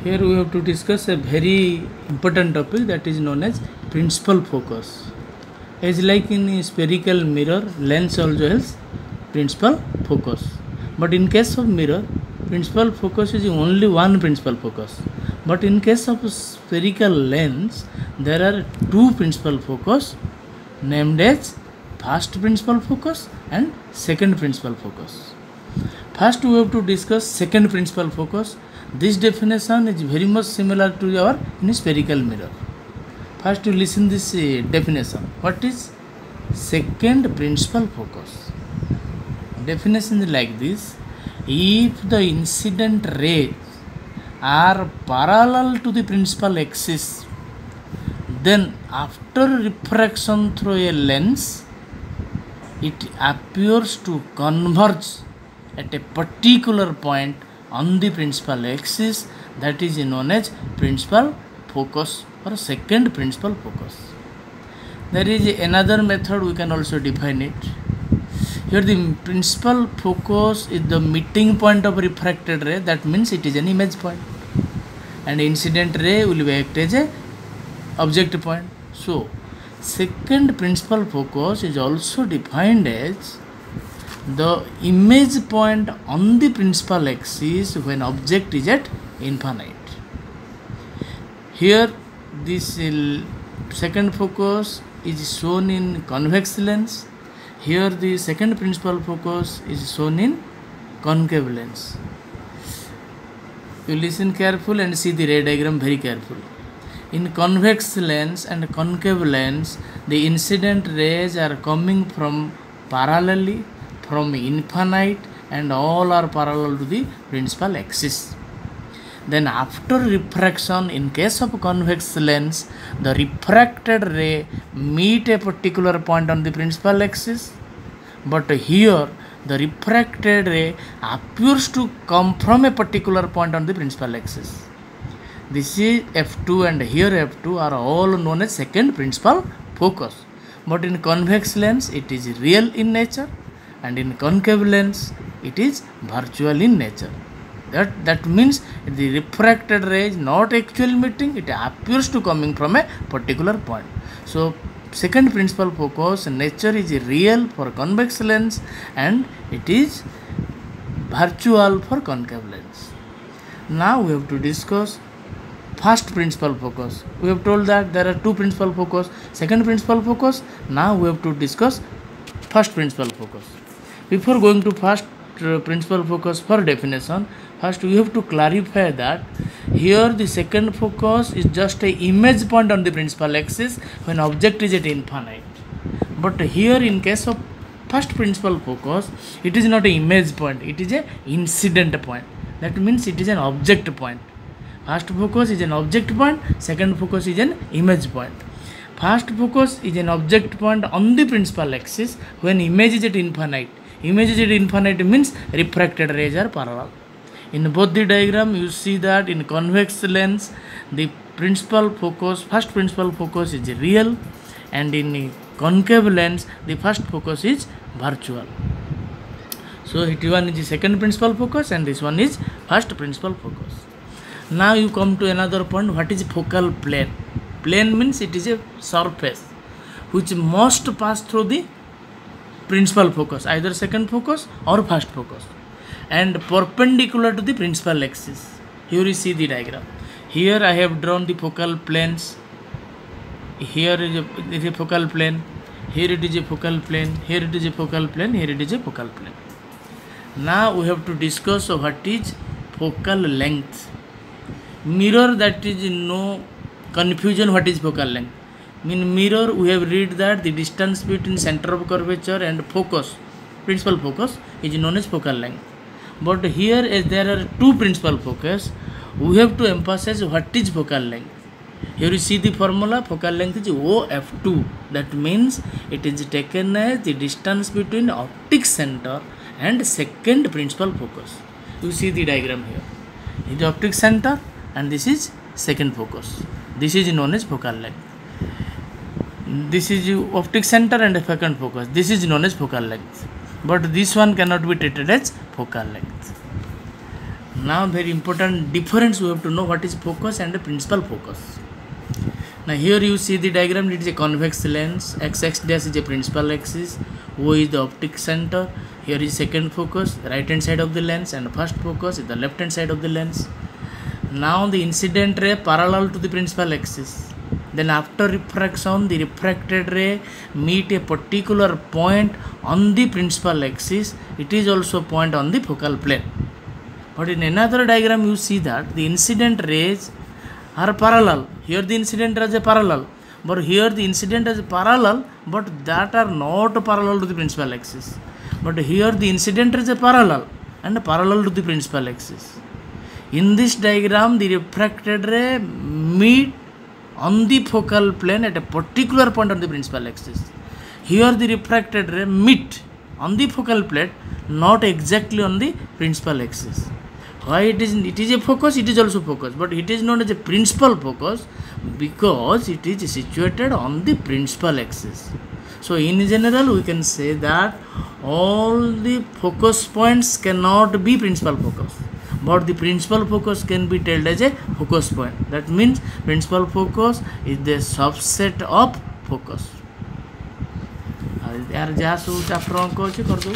Here we have to discuss a very important topic that is known as principal focus. As like in a spherical mirror, lens also has principal focus. But in case of mirror, principal focus is only one principal focus. But in case of spherical lens, there are two principal focus named as first principal focus and second principal focus. First we have to discuss second principal focus. This definition is very much similar to our in spherical mirror. First you listen this definition. What is second principal focus? Definition is like this: if the incident rays are parallel to the principal axis, then after refraction through a lens, it appears to converge at a particular point on the principal axis, that is known as principal focus or second principal focus. There is another method we can also define it. Here the principal focus is the meeting point of refracted ray, that means it is an image point, and incident ray will be act as a object point. So second principal focus is also defined as the image point on the principal axis when object is at infinite. Here this second focus is shown in convex lens. Here the second principal focus is shown in concave lens. You listen careful and see the ray diagram very careful. In convex lens and concave lens, the incident rays are coming from parallelly from infinite and all are parallel to the principal axis. Then after refraction, in case of convex lens, the refracted ray meet a particular point on the principal axis, but here the refracted ray appears to come from a particular point on the principal axis. This is F2 and here F2 are all known as second principal focus. But in convex lens it is real in nature, and in concave lens it is virtual in nature. That means the refracted ray is not actually meeting, it appears to coming from a particular point. So second principal focus nature is real for convex lens and it is virtual for concave lens. Now we have to discuss first principal focus. We have told that there are two principal focus, second principal focus. Now we have to discuss first principal focus. Before going to first principal focus for definition, first we have to clarify that here the second focus is just a image point on the principal axis when object is at infinite. But here in case of first principal focus, it is not an image point, it is an incident point. That means it is an object point. First focus is an object point, second focus is an image point. First focus is an object point on the principal axis when image is at infinite. Image is at infinite means refracted rays are parallel. In both the diagram you see that in convex lens the principal focus, first principal focus is real, and in concave lens the first focus is virtual. So it one is the second principal focus and this one is first principal focus. Now you come to another point. What is focal plane? Plane means it is a surface which must pass through the principal focus, either second focus or first focus, and perpendicular to the principal axis. Here you see the diagram. Here I have drawn the focal planes. Here is a focal plane. Here it is a focal plane. Here it is a focal plane. Here it is a focal plane. Now we have to discuss what is focal length. Mirror, that is no confusion what is focal length. In mirror we have read that the distance between center of curvature and focus, principal focus, is known as focal length. But here as there are two principal focus, we have to emphasize what is focal length. Here you see the formula, focal length is OF2. That means it is taken as the distance between optic center and second principal focus. You see the diagram here. It is optic center and this is second focus. This is known as focal length. This is optic center and second focus. This is known as focal length. But this one cannot be treated as focal length. Now very important difference, we have to know what is focus and the principal focus. Now here you see the diagram, it is a convex lens, x dash is a principal axis, O is the optic center, here is second focus, right hand side of the lens, and first focus is the left hand side of the lens. Now the incident ray parallel to the principal axis. Then after refraction, the refracted ray meet a particular point on the principal axis. It is also point on the focal plane. But in another diagram you see that the incident rays are parallel. Here the incident rays are parallel. But here the incident is parallel, but that are not parallel to the principal axis. But here the incident rays are parallel and parallel to the principal axis. In this diagram, the refracted ray meet on the focal plane at a particular point on the principal axis. Here the refracted ray meet on the focal plane, not exactly on the principal axis. Why it is a focus, it is also focus, but it is not as a principal focus because it is situated on the principal axis. So in general we can say that all the focus points cannot be principal focus, but the principal focus can be told as a focus point. That means principal focus is the subset of focus. यार जहाँ सब chapter अंक अच्छे कर दो।